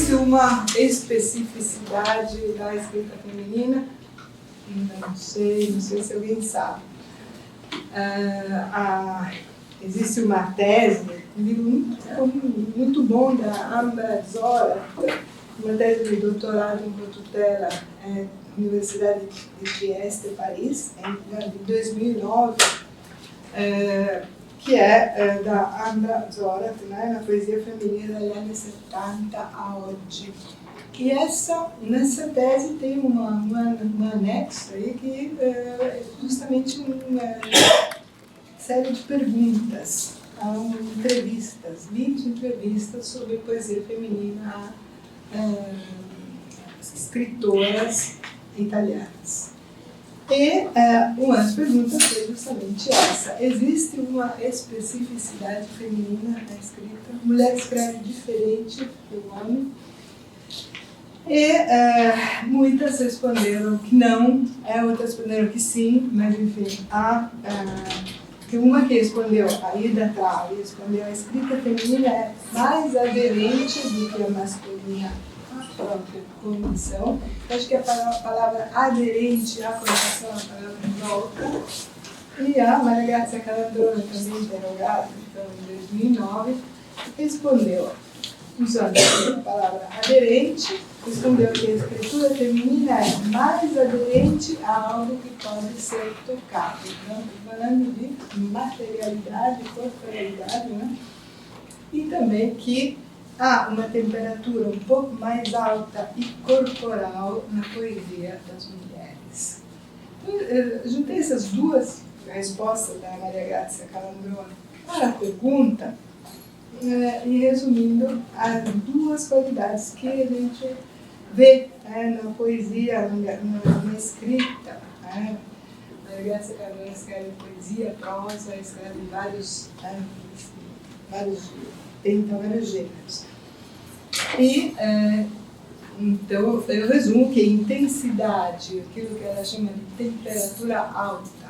existe uma especificidade da escrita feminina? Não sei se alguém sabe. Existe uma tese, um livro muito bom da Ambra Zora, uma tese de doutorado em cotutela na Universidade de Trieste, Paris, em 2009, que é da Ambra Zora, né, na poesia feminina dos anos 70 a hoje. E nessa tese tem um anexo aí que é justamente uma série de perguntas, entrevistas, 20 entrevistas sobre poesia feminina a escritoras italianas. E uma das perguntas foi justamente essa: existe uma especificidade feminina na escrita? A mulher escreve diferente do homem? E muitas responderam que não, outras responderam que sim, mas enfim, uma que respondeu, a Ida Travi, respondeu: a escrita feminina é mais aderente do que a masculina à própria condição. Acho que a palavra aderente à condição é a palavra volta. E a Maria Grazia Calandrone, também interrogada então, em 2009, respondeu, usando a palavra aderente, respondeu que a escritura feminina é mais aderente a algo que pode ser tocado. Então, falando de materialidade, corporalidade, né? E também que há uma temperatura um pouco mais alta e corporal na poesia das mulheres. Eu juntei essas duas respostas da Maria Grazia Calandrone para a pergunta, e resumindo, as duas qualidades que a gente vê na poesia, na escrita. A Maria Grazia Calandrone escreve poesia, prosa, escreve tenta vários gêneros. E, então, eu resumo que intensidade, aquilo que ela chama de temperatura alta,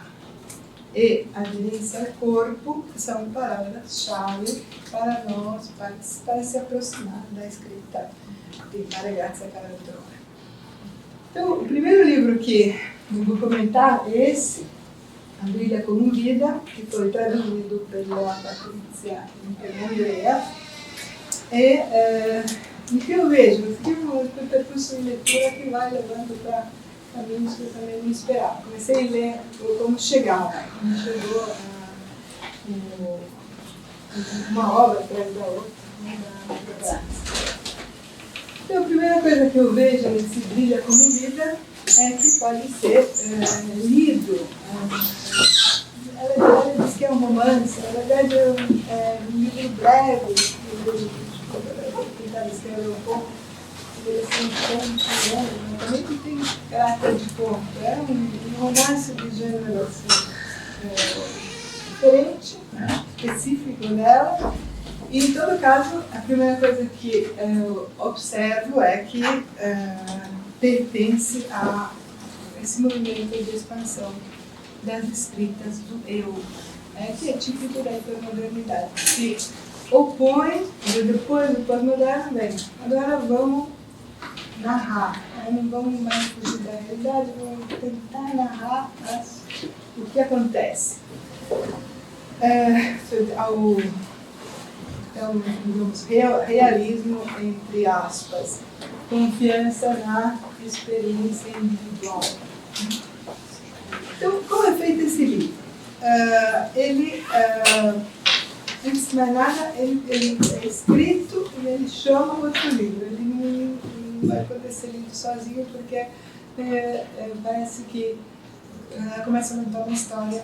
e aderência ao corpo são palavras-chave para nós, para se aproximar da escrita de Maria Grazia Calandrone. Então, o primeiro livro que eu vou comentar é esse, A Brilha como Vida, que foi traduzido pela Patrícia Andrea. E o que eu vejo? Eu fiquei um percurso de leitura que vai levando para caminhos que eu também não esperava. Comecei a ler como chegava, como chegou uma obra atrás da outra. Então, a primeira coisa que eu vejo nesse Brilha como Vida é que pode ser lido. Ela diz que é um romance, na verdade é um livro breve, tentar escrever um pouco. Também que tem caráter de conto. É um romance de gênero assim, diferente, específico dela. E, em todo caso, a primeira coisa que eu observo é que pertence a esse movimento de expansão das escritas do eu, que é típico da hipermodernidade. Se opõe, depois do pós-moderno, bem, agora vamos narrar, não vamos mais fugir da realidade, vamos tentar narrar o que acontece. Então, digamos, realismo, entre aspas, confiança na experiência individual. Então, como é feito esse livro? Antes de mais nada, ele é escrito e ele chama outro livro. Ele não vai poder ser lido sozinho porque parece que ela começa a contar uma história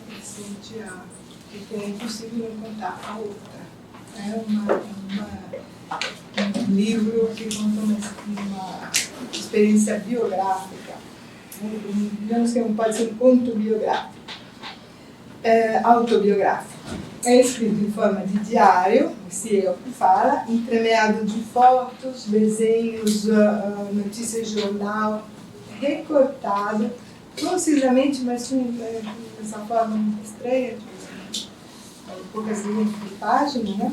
e que é impossível não contar a outra. É um livro que conta uma experiência biográfica. Digamos que pode ser um conto biográfico, autobiográfico. É escrito em forma de diário, esse eu que fala, entremeado de fotos, desenhos, notícias de jornal, recortado, concisamente, mas com essa forma muito estranha, poucas linhas de página, né?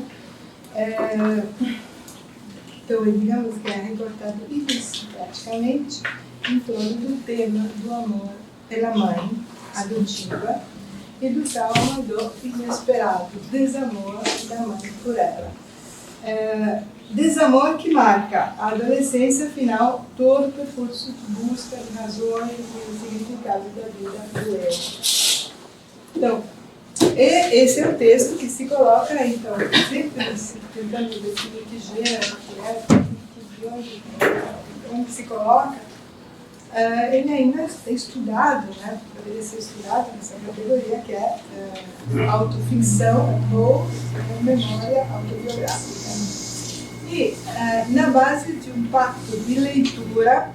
Então, digamos que é recortado isso praticamente em torno do tema do amor pela mãe adotiva e do trauma do inesperado desamor da mãe por ela. Desamor que marca a adolescência final, todo o percurso de busca de razões e significado da vida do eu. Então, esse é o texto que se coloca, então, sempre tentando definir que gênero, que é, onde se coloca, ele ainda é estudado, né? Poderia ser estudado nessa categoria que é autoficção ou memória autobiográfica. E na base de um pacto de leitura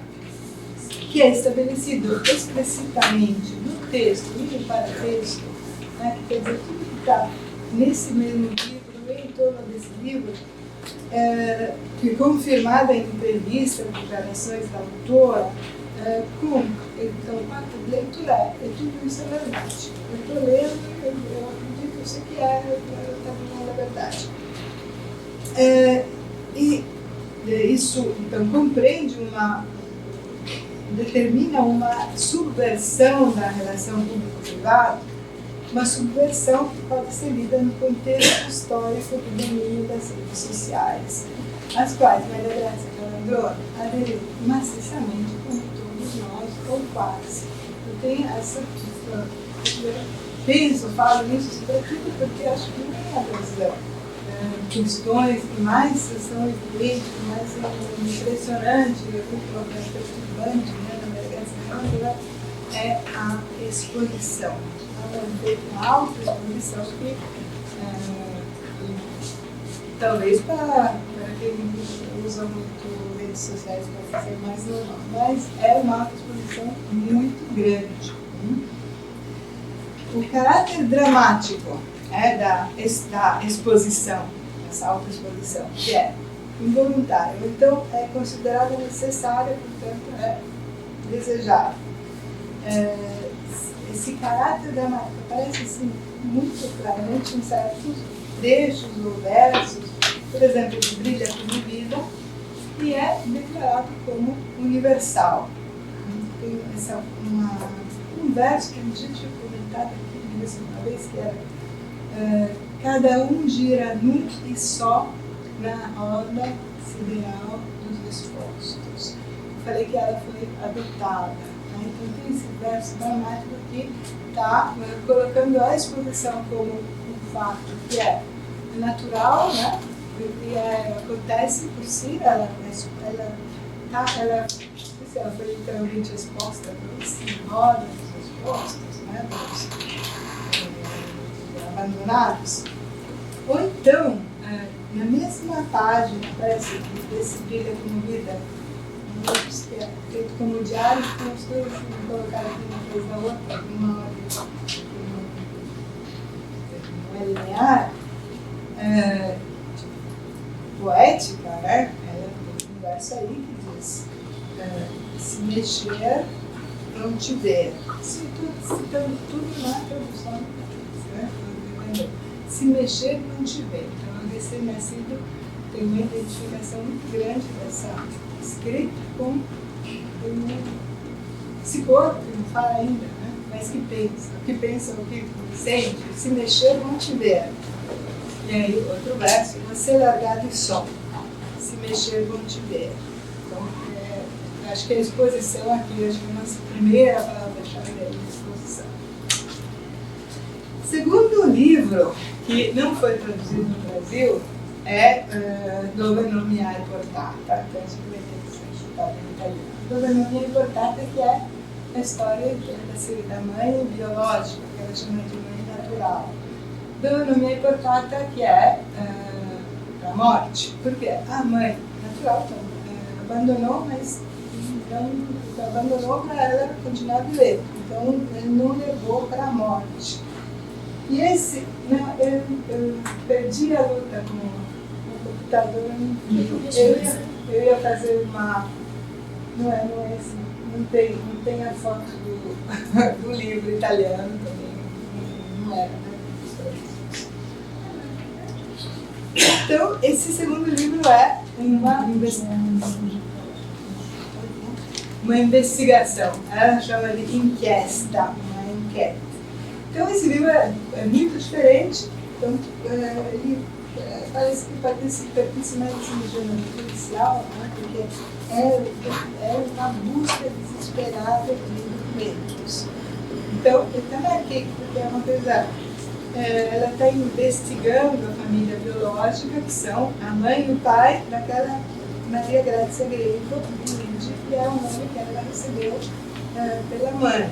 que é estabelecido explicitamente no texto e no paratexto, né? Que quer dizer, tudo que está nesse mesmo livro, em torno desse livro, que confirmada em entrevista, declarações da autora, então, o pacto de leitura é tudo isso é verdade. Eu estou lendo, eu acredito, eu sei que está falando a verdade. E isso, então, determina uma subversão da relação público-privado, uma subversão que pode ser lida no contexto histórico do domínio das redes sociais, às quais Maria Grácia Calandrone aderiu maciçamente, como todos nós, ou quase. Eu tenho essa falo nisso sobretudo porque acho que uma das questões que mais são evidentes, que mais são impressionantes, muito perturbante, né, na Maria Grácia Calandrone, é a exposição. Ela feita uma autoexposição que talvez para quem usa muito redes sociais possa ser mais normal, mas é uma autoexposição muito grande. O caráter dramático da exposição, essa autoexposição, que é involuntária, então é considerada necessária, portanto é desejável. Esse caráter dramático aparece assim, muito claramente em certos trechos ou versos, por exemplo, de Brilha como Vida, e é declarado como universal. Tem um verso que a gente tinha comentado aqui uma vez, que era cada um gira nu e só na roda sideral dos expostos. Eu falei que ela foi adotada. Então tem esse verso dramático que está colocando a exposição como um fato que é natural, né? E acontece por si, ela foi literalmente exposta pelos rodas dos expostos, né? Abandonados. Ou então, na mesma página, parece que desse Brilha como Vida, que é feito como diário, que as coisas vão colocar aqui uma coisa na outra, uma ordem não é linear, poética, né? Tem um verso aí que diz: se mexer, não te ver. Citando tudo na tradução, né? Se mexer, não te ver. Então, o recém-nascido tem uma identificação muito grande dessa escrito com esse corpo que não fala ainda, né? Mas que pensa, o que sente, se mexer vão te ver. E aí outro verso, você largado e só, se mexer vão te ver. Então, acho que a exposição aqui, acho que é a nossa primeira palavra-chave é a exposição. Segundo livro, que não foi traduzido no Brasil, é Dove non mi hai portata, então isso vai ter que ser estudado em italiano. Dove non mi hai portata, que é a história da mãe biológica, que ela chama de mãe natural. Dove non mi hai portata, que é a morte, porque a mãe natural abandonou, mas não abandonou para ela continuar vivendo, então ele não levou para a morte. E eu perdi a luta com o computador. Eu ia fazer uma. Não é assim. Não tem a foto do livro italiano também. Não era, né? Então, esse segundo livro é uma investigação. Ela chama de inquiesta, uma enquete. Então esse livro é muito diferente. Então, ele parece que pertence mais ao gênero policial, né? Porque é uma busca desesperada de documentos. Então, ele também aqui, porque é uma coisa. Ela está investigando a família biológica, que são a mãe e o pai daquela Maria Grazia Greco, que é o nome que ela recebeu pela mãe.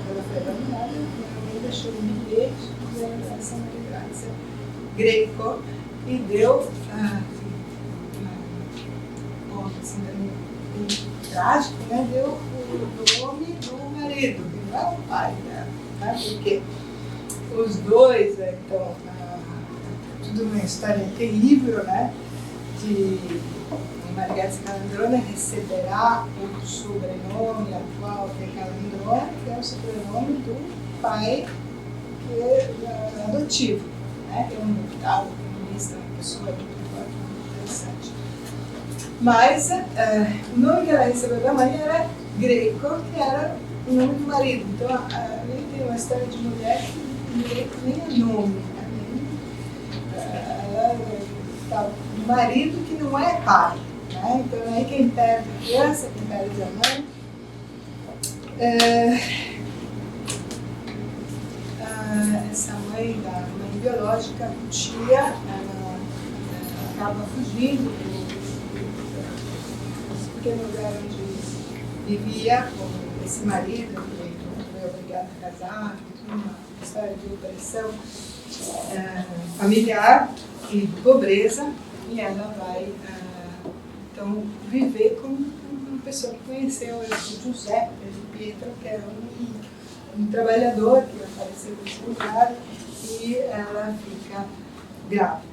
Ela foi abandonada e a mãe deixou um bilhete de essa Maria Grazia Greco e deu assim, bem trágico, né? Deu o nome do marido, que não é o pai dela, né? Porque os dois, então, tudo uma história terrível, né? De Margarida Calandrona receberá o sobrenome atual de Calandrona, que é o sobrenome do pai adotivo, né? É um deputado comunista, uma pessoa muito interessante. Mas o nome que ela recebeu da mãe era Greco, que era o nome do marido. Então, ali tem uma história de mulher que nem é nome, o marido que não é pai, né? Então aí quem perde a criança, quem perde a mãe, essa mãe da mãe biológica, tia, ela acaba fugindo do pequeno lugar onde vivia com esse marido, que foi obrigado a casar, uma história de opressão familiar e de pobreza, e ela vai então viver com uma pessoa que conheceu, o José de Pietro, que era um trabalhador que apareceu nesse lugar, e ela fica grávida.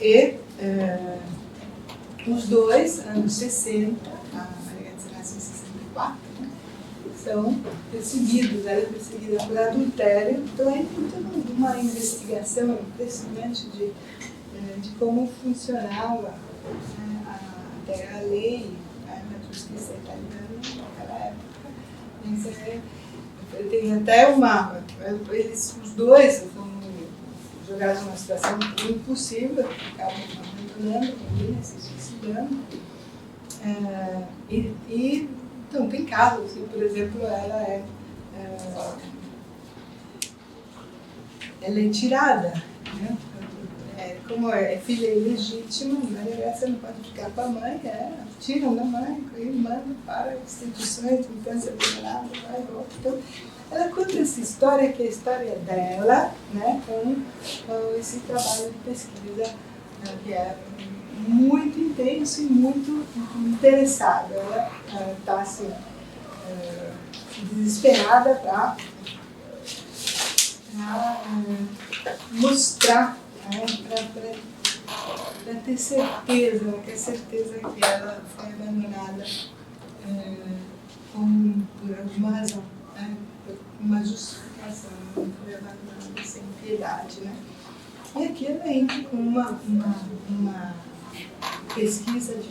E os dois, anos 60, a Maria nasceu em 64, são perseguidos, ela é perseguida por adultério. Então é toda uma investigação impressionante de como funcionava até a lei na justiça italiana naquela época. Tem até os dois são jogados numa situação impossível, acabam abandonando a família, se suicidando. Então, tem casos, assim, por exemplo, ela é tirada, né? Como é filha ilegítima, Maria Grazia não pode ficar com a mãe, tiram da mãe e mandam para instituições de infância vulnerável, vai e volta. Então, ela conta essa história, que é a história dela, né, com esse trabalho de pesquisa, que é muito intenso e muito interessado. Ela está assim, desesperada para mostrar, para ter certeza, ela quer certeza que ela foi abandonada por alguma razão, por uma justificação, não foi abandonada sem piedade, né? E aqui ela entra com uma pesquisa de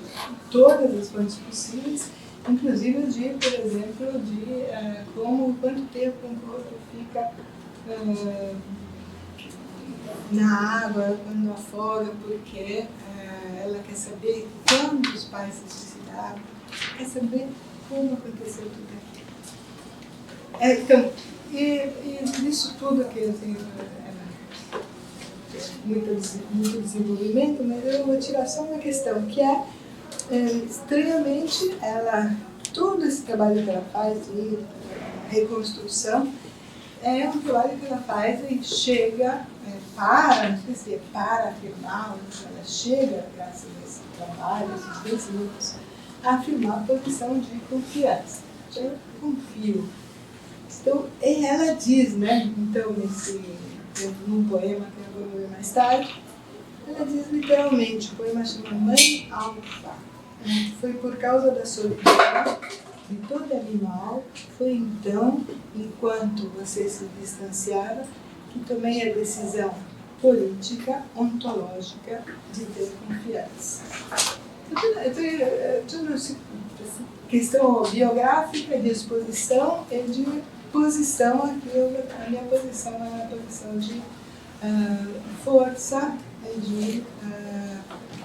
todas as fontes possíveis, inclusive de, por exemplo, de quanto tempo um corpo fica na água quando afoga, porque ela quer saber quando os pais se suicidaram, quer saber como aconteceu tudo aquilo. Então, e isso tudo aqui, assim, muito desenvolvimento, mas eu vou tirar só uma questão, que é extremamente, todo esse trabalho que ela faz de reconstrução é um trabalho que ela faz e chega não sei se é para afirmar, ela chega, graças a esse trabalho, esses 2 livros, a afirmar a posição de confiança. Eu confio. Então, ela diz, né, então, num poema que eu vou ler mais tarde, ela diz literalmente, o poema chama Mãe Alfa. Foi por causa da solidão de todo animal, foi então, enquanto você se distanciava, que tomei a decisão política, ontológica, de ter confiança. questão biográfica, de exposição e de posição. Aqui a minha posição é a posição de força e de,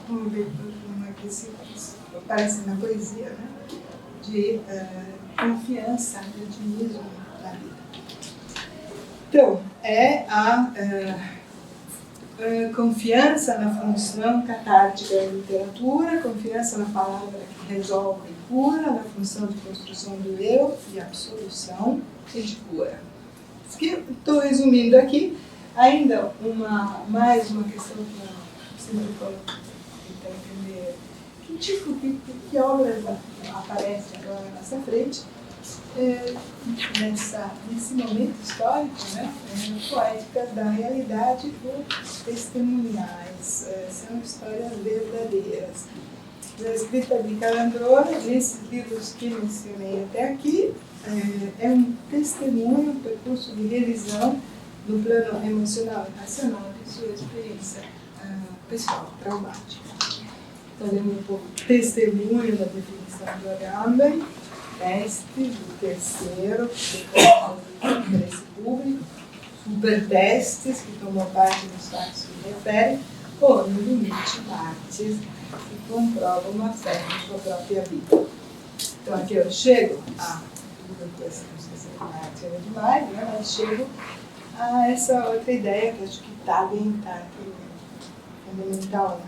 vamos ver como é que se parece na poesia, né? De confiança, de otimismo na vida. Então, é a confiança na função catártica da literatura, confiança na palavra que resolve e cura, na função de construção do eu e absolução e de cura. Estou resumindo aqui. Ainda mais uma questão para você tentar entender que obras aparecem agora na nossa frente, nesse momento histórico, né? Poéticas da realidade ou testemunhais, são histórias verdadeiras. A escrita de Calandrone, nesses livros que mencionei até aqui, é um testemunho, um percurso de revisão no plano emocional e racional de sua experiência pessoal, traumática. Então, lembro um pouco do testemunho da definição do Agamben, teste do terceiro, do interesse público, supertestes, que tomou parte dos fatos que refere, ou, no limite, partes que comprovam a fé na sua própria vida. Então, aqui eu chego depois não sei se é demais, né, mas chego a essa outra ideia que acho que está fundamental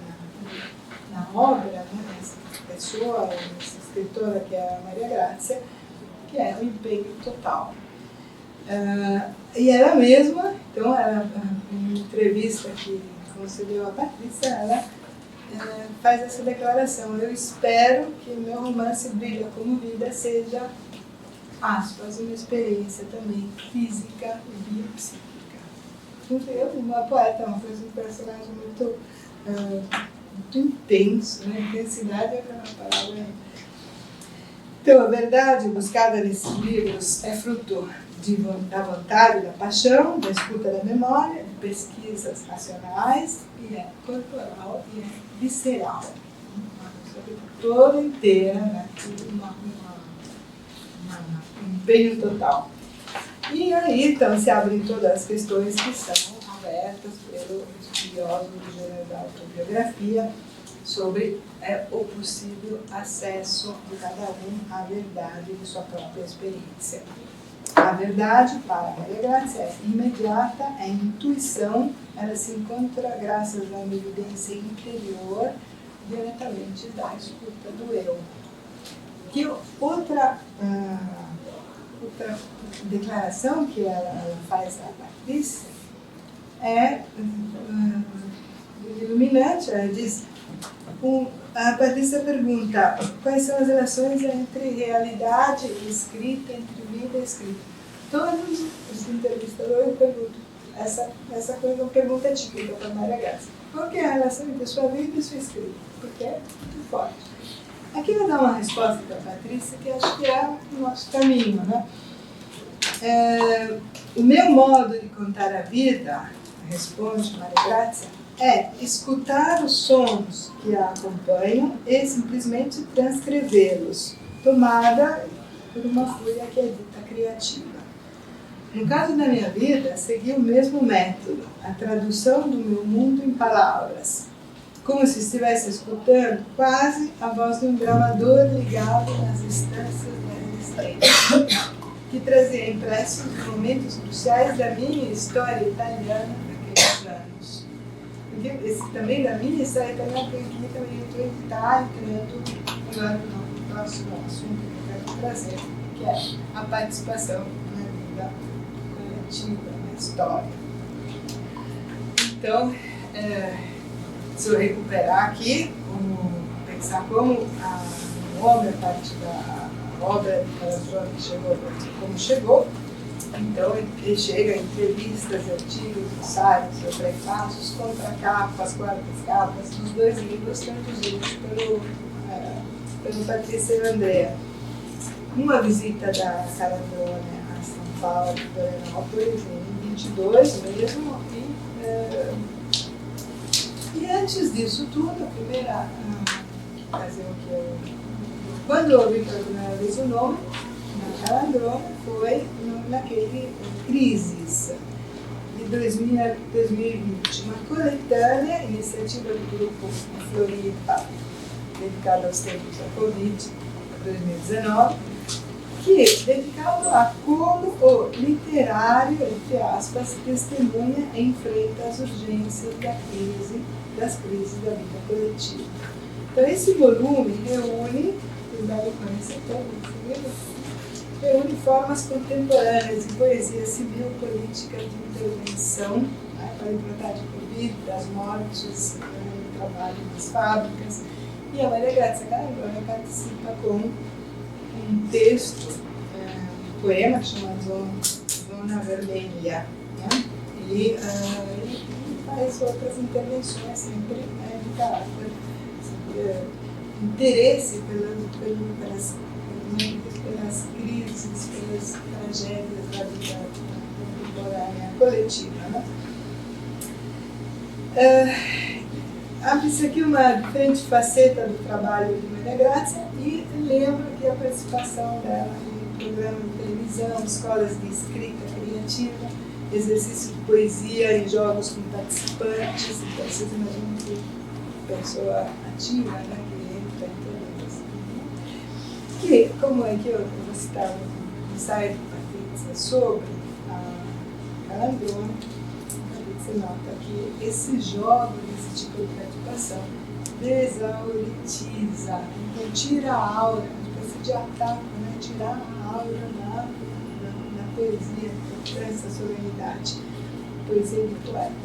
na obra, né, dessa pessoa, dessa escritora que é a Maria Grazia, que é o empenho total. E ela mesma, então, em entrevista que concedeu a Patrícia, ela faz essa declaração: eu espero que o meu romance Brilha como Vida seja, aspas, uma experiência também física e biopsíquica. Uma poeta, um personagem muito intenso, né? Intensidade é uma palavra. Então, a verdade buscada nesses livros é fruto da vontade, da paixão, da escuta da memória, de pesquisas racionais, e é corporal e é visceral. Toda inteira, né? Um empenho total. E aí, então, se abrem todas as questões que são abertas pelo estudioso do gênero da autobiografia sobre o possível acesso de cada um à verdade de sua própria experiência. A verdade, para Maria Grazia, é imediata, é intuição, ela se encontra graças a uma evidência interior diretamente da escuta do eu. Que outra declaração que ela faz à Patrícia é iluminante. Ela diz, a Patrícia pergunta quais são as relações entre realidade e escrita, entre vida e escrita. Todos os entrevistadores perguntam essa coisa, uma pergunta típica para Maria Grazia: qual que é a relação entre sua vida e sua escrita? Porque é muito forte. Aqui eu vou dar uma resposta para a Patrícia, que acho que é o nosso caminho, né? O meu modo de contar a vida, responde Maria Grazia, é escutar os sons que a acompanham e simplesmente transcrevê-los, tomada por uma fúria que é dita criativa. No caso da minha vida, segui o mesmo método, a tradução do meu mundo em palavras, como se estivesse escutando quase a voz de um gravador ligado nas instâncias da existência, que trazia impressos momentos cruciais da minha história italiana daqueles anos. Esse também da minha história italiana, porque aqui também eu estou entrando agora no próximo assunto que eu quero trazer, que é a participação na vida coletiva, na história. Então, se eu recuperar aqui, pensar como o homem, a parte da obra de Calandrone chegou como chegou, então ele chega em entrevistas, artigos, ensaios, prefácios, contracapas, quartas-capas, dos dois livros traduzidos pelo Patrícia e Andrea. Uma visita da Calandrone a São Paulo, Florianópolis, em 22 mesmo, e antes disso tudo, a primeira fazer o que eu... Quando eu ouvi pela primeira vez o nome, na Calandrona, foi naquele Crises, de 2020, uma coletânea, iniciativa do grupo Floripa, dedicada aos tempos da Covid, 2019, que é dedicado a como o literário, entre aspas, testemunha e enfrenta as urgências das crises da vida coletiva. Então, esse volume reúne, vocês devem conhecer todos, reúne formas contemporâneas de poesia civil, política, de intervenção, né, para tratar de Covid, das mortes, do trabalho nas fábricas. E a Maria Grazia Calandrona participa com um texto, um poema chamado Zona Vermelha, né? E faz outras intervenções sempre de caráter, interesse pelas crises, pelas tragédias da vida contemporânea coletiva. Né? Abre-se aqui uma diferente faceta do trabalho de Maria Grazia e lembro que a participação dela em programas de televisão, escolas de escrita criativa, exercício de poesia e jogos com participantes, então vocês imaginam que pessoa ativa, né, que entra em todas. Que, como é que eu vou citar um ensaio de Patrícia sobre a Calandrona, você nota que esse jogo, esse tipo de participação, desauritiza, então tira a aura, uma espécie de ataque, né? Tirar a aura na poesia, essa solenidade, poesia do poeta.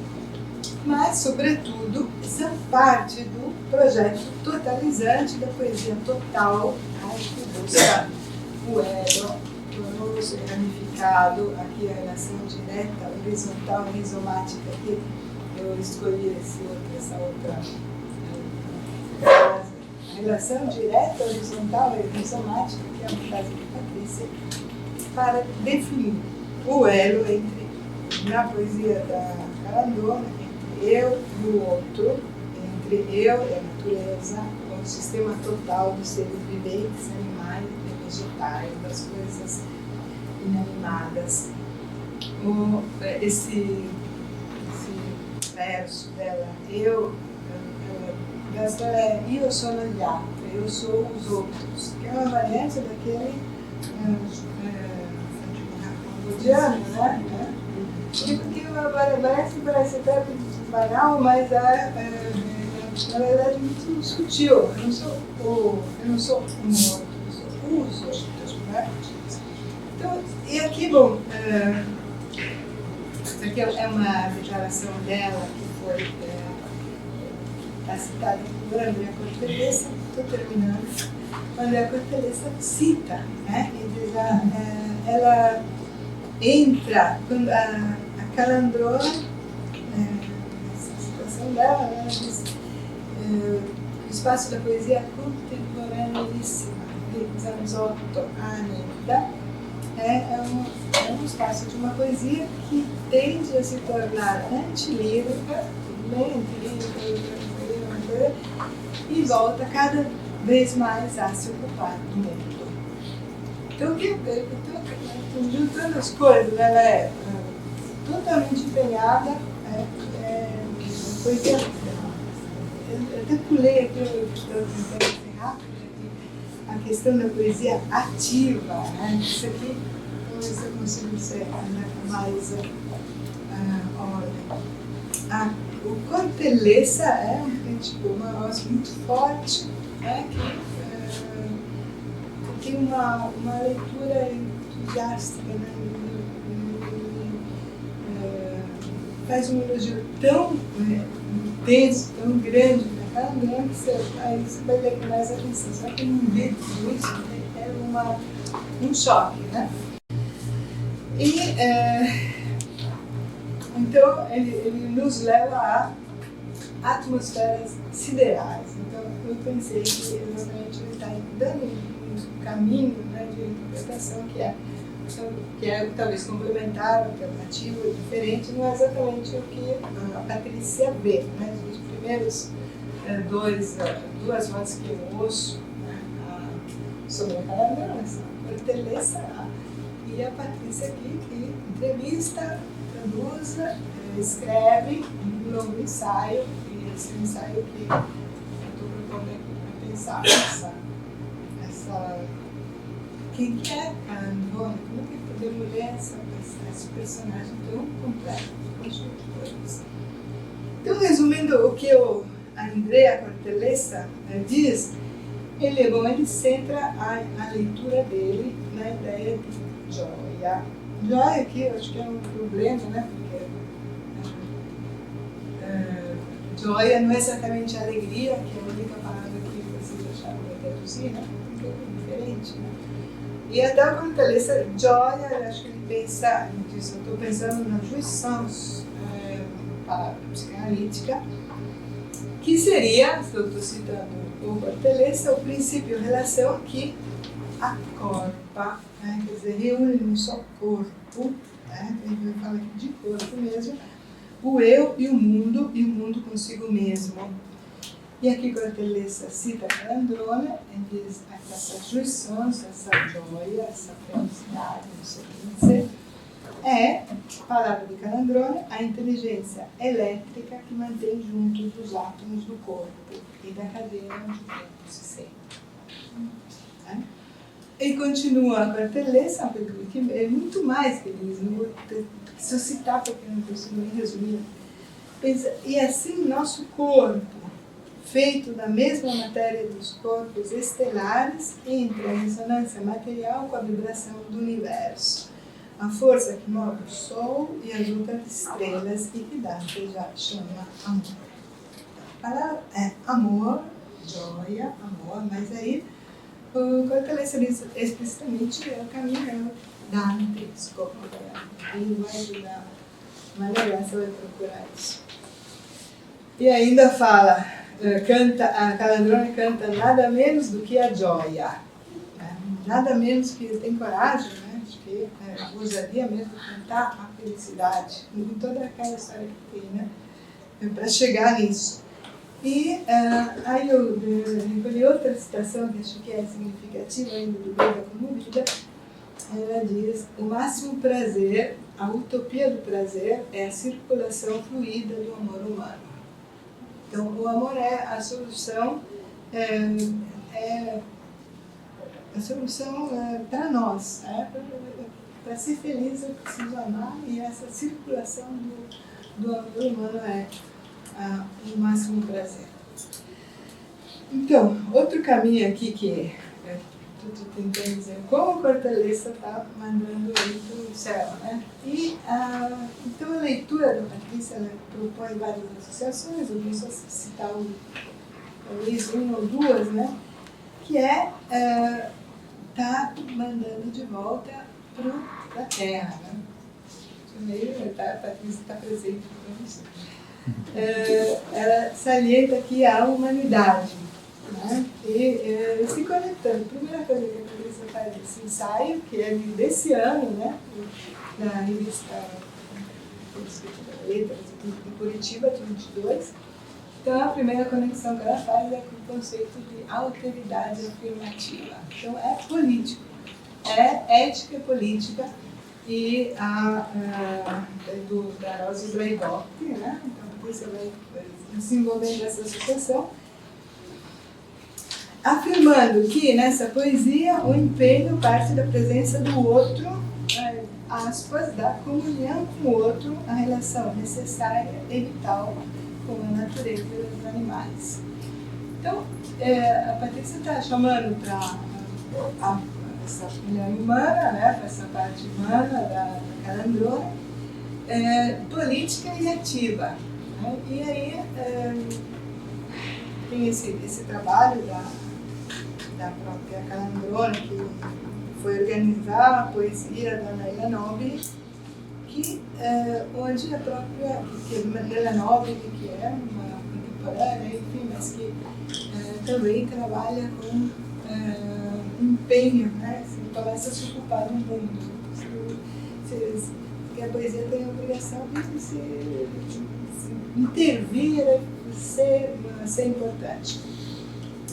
Mas, sobretudo, essa parte do projeto totalizante da poesia total, que busca o elo, tornou-se ramificado, aqui a relação direta, horizontal e rizomática, que eu escolhi essa outra frase. A relação direta, horizontal e rizomática, que é uma frase de Patrícia, para definir o elo entre, na poesia da Calandrona, entre eu e o outro, entre eu e a natureza, o sistema total dos seres viventes, animais e vegetais, das coisas inanimadas. Esse verso dela, io sono gli altri, eu sou os outros, que é uma variante daquele cambodiano, né? Que parece até banal, mas na verdade muito sutil. Eu não sou um outro, eu sou os outros, né? Então, e aqui, bom, isso aqui é uma declaração dela que foi está citada por Andrea Cortellessa, estou terminando. Andrea Cortellessa cita, né? Ela entra, quando a Calandrona, essa citação dela, ela diz o espaço da poesia contemporaneíssima, de Zanzotto Anida, é um espaço de uma poesia que tende a se tornar antilírica, e volta cada vez mais a se ocupar do mundo. Então, juntando as coisas, ela é totalmente empenhada em poesia. Eu até pulei aqui, eu estou tentando ser rápido, a questão da poesia ativa, né? Isso aqui, vamos ver se eu consigo ser mais olha. O Cortellessa é uma voz muito forte, né? Que tem uma leitura entusiástica, né? Faz um elogio tão intenso, tão grande da Calandrona, que aí você vai ler com mais atenção. Só que não vê tudo isso, é um choque, né? E então ele nos leva a atmosferas siderais. Então eu pensei que exatamente ele está dando um caminho, né, de interpretação que é que é talvez complementar, alternativo, diferente, não é exatamente o que a Patrícia vê. Né? Os primeiros duas vozes que eu ouço, né, sobre a Calandrona, a Cortellessa e a Patrícia aqui, que entrevista, produz, escreve um longo ensaio, e esse ensaio que eu estou propondo aqui para pensar o que é Calandrona, como que podemos ler esse personagem tão complexo, tão cheio de coisas. Então, resumindo o que o Andrea Cortellessa diz, ele centra a leitura dele na ideia de joia. Joia aqui eu acho que é um problema, né? Porque joia não é exatamente alegria, que é a única palavra que vocês acharam para traduzir, né? Um pouco diferente, né? E até o Cortellessa, joia, eu acho que ele pensa, ele diz, eu estou pensando na jouissance, palavra psicanalítica, que seria, se eu estou citando o Cortellessa, o princípio relação que acorpa, né? Quer dizer, reúne num só corpo, né? Ele fala aqui de corpo mesmo, o eu e o mundo consigo mesmo. E aqui Cortellessa cita Calandrona, ele diz essa jouissance, essa joia, essa felicidade, não sei o que dizer, é, palavra de Calandrona, a inteligência elétrica que mantém juntos os átomos do corpo e da cadeia onde o corpo se sente. Né? E continua a Cortellessa, que é muito mais que eles, não vou citar porque não consigo nem resumir. E assim, nosso corpo, feito da mesma matéria dos corpos estelares, entra em ressonância material com a vibração do universo. A força que move o Sol e as outras estrelas e que Dante já chama amor. A palavra é amor, joia, amor, mas aí o Cortellessa diz explicitamente é o caminho dantesco. Ele vai ajudar, mas você vai procurar isso. E ainda fala, a Calandrona canta nada menos do que a joia. Nada menos que ele tem coragem, né? Que ousadia mesmo cantar a felicidade, com toda aquela história que tem, né? Para chegar nisso. E aí eu recolhi outra citação que acho que é significativa ainda do Beba Comovida. Ela diz: o máximo prazer, a utopia do prazer é a circulação fluida do amor humano. Então, o amor é a solução, a solução para nós. Para ser feliz eu preciso amar, e essa circulação do amor humano é o máximo prazer. Então, outro caminho aqui que estou tentando dizer, como Cortellessa está mandando ele para o céu, né? E então a leitura da Patrícia, ela propõe várias associações, eu vou só citar talvez uma ou duas, né? Que tá mandando de volta para a Terra, né? A Patrícia está presente para você. Ela salienta aqui a humanidade, né? E se conectando. A primeira coisa que a Patrícia faz esse ensaio, que é desse ano, né? Na revista Letras de Curitiba, de 22. Então, a primeira conexão que ela faz é com o conceito de alteridade afirmativa. Então, é político, é ética política, e da Rosa Blaydock, né? Então, você vai se envolvendo nessa associação, afirmando que nessa poesia o empenho parte da presença do outro, aspas, da comunhão com o outro, a relação necessária e vital com a natureza e os animais. Então, a Patrícia está chamando para essa mulher humana, né, para essa parte humana da Calandrona, política e ativa. Né? E aí tem esse trabalho da própria Calandrona, que foi organizar a poesia da Leila Nobile, onde a própria Leila Nobile, que é uma contemporânea, enfim, mas que também trabalha com empenho, né? Você começa a se ocupar do mundo, você artes, que a poesia tem a obrigação de se intervir, ser importante.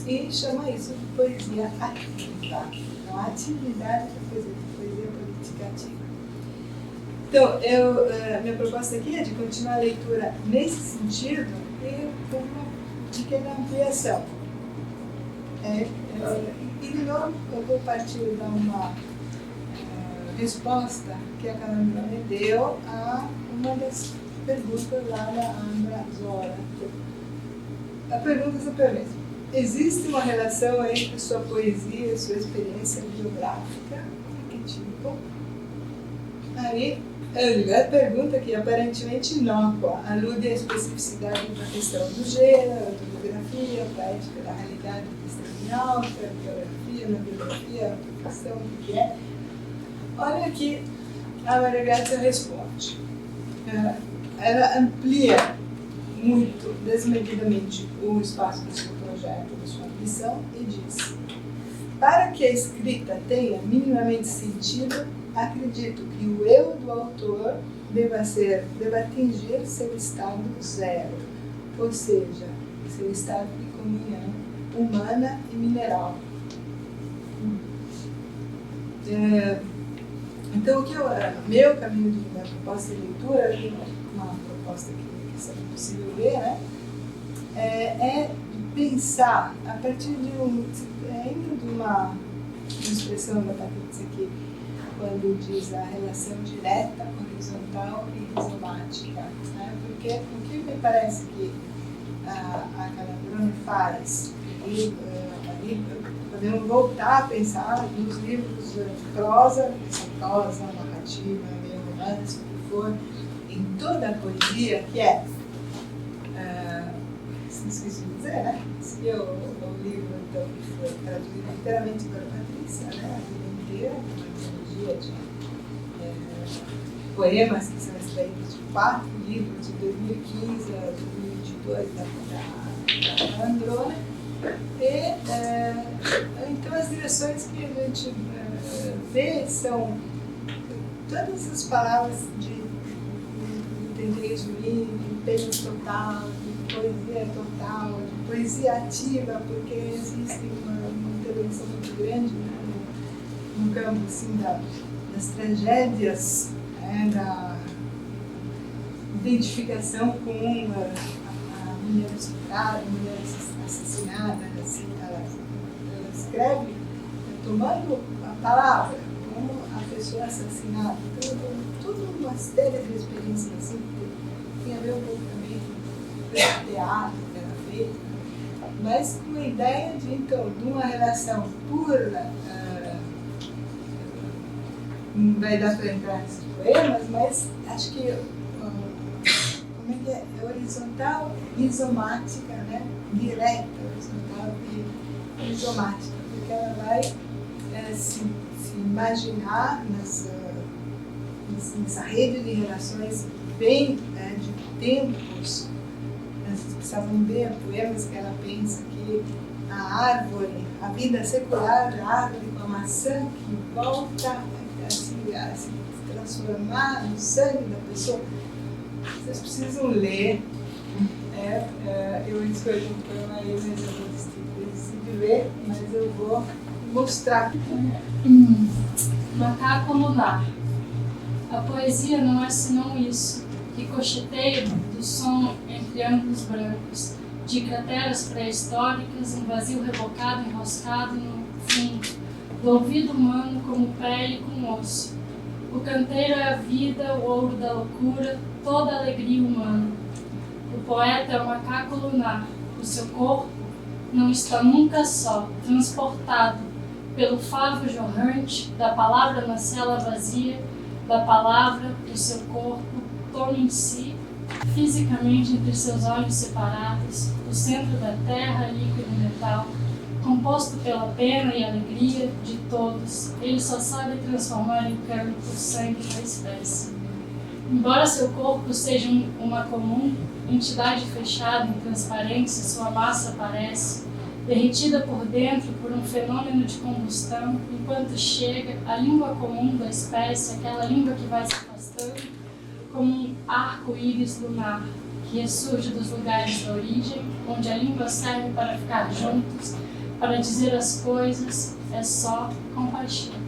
E chama isso de poesia ativa. Então, a atividade da poesia política ativa. Então, minha proposta aqui é de continuar a leitura nesse sentido e com uma pequena ampliação. E de novo, eu vou partir de uma resposta que a Calandrone me deu a uma das perguntas lá da Andra Zora. A pergunta é sempre a mesma. Existe uma relação entre sua poesia e sua experiência biográfica? Que tipo? Aí, a pergunta que aparentemente inócua alude à especificidade da questão do gênero, a autobiografia, a poética da realidade testemunhal, a biografia, na biografia, a questão do que é. Olha aqui, a Maria Grazia responde. Ela amplia muito, desmedidamente, o espaço do seu projeto, da sua missão, e diz: para que a escrita tenha minimamente sentido, acredito que o eu do autor deva atingir seu estado zero, ou seja, seu estado de comunhão humana e mineral. Então, meu caminho de minha proposta de leitura, uma proposta que seja possível ver, né, é pensar a partir de ainda de uma expressão da Patrícia aqui, quando diz a relação direta, horizontal e rizomática, né? Porque o que me parece que a Calandrone faz, ali podemos voltar a pensar nos livros de prosa, narrativa, meio romance, o que for, em toda a poesia, que é, esqueci de dizer, né? Esse é o livro então, que foi traduzido inteiramente pela Patrícia, né? A vida inteira, uma antologia de poemas que são extraídos de 4 livros de 2015 a 2022 da Calandrone. Então as direções que a gente vê são todas as palavras de tenderismo livre, de empenho total, de poesia total, de poesia ativa, porque existe uma intervenção muito grande, né, no campo assim, das tragédias, da identificação com a mulher estuprada, a mulher assassinada, assim, ela escreve tomando a palavra como a pessoa assassinada. Então, tudo uma série de experiências assim, que tem a ver um pouco também com o teatro que era feito, mas com a ideia de, então, de uma relação pura, não vai dar para entrar nesses poemas, mas acho que como é que é? Horizontal, rizomática, né? Direta, horizontal e rizomática, porque ela vai se imaginar nessa rede de relações bem de tempos. Vocês precisavam ver poemas que ela pensa que a árvore, a vida secular da árvore com a maçã que volta a se transformar no sangue da pessoa. Vocês precisam ler. Eu escolhi um poema aí, mas eu vou decidir ler, mas eu vou mostrar. Macaco lunar. A poesia não é senão isso, ricocheteio do som entre ângulos brancos, de crateras pré-históricas, um vazio rebocado enroscado no fundo, do ouvido humano como pele com osso. O canteiro é a vida, o ouro da loucura, toda a alegria humana. O poeta é o macaco lunar, o seu corpo não está nunca só, transportado pelo favo jorrante da palavra na cela vazia, da palavra, do seu corpo, toma em si, fisicamente entre seus olhos separados, o centro da terra, líquido e metal, composto pela pena e alegria de todos, ele só sabe transformar em canto o sangue da espécie. Embora seu corpo seja uma comum, entidade fechada em transparência, sua massa parece, derretida por dentro por um fenômeno de combustão, enquanto chega a língua comum da espécie, aquela língua que vai se afastando, como um arco-íris lunar, que ressurge dos lugares da origem, onde a língua serve para ficar juntos, para dizer as coisas, é só compaixão.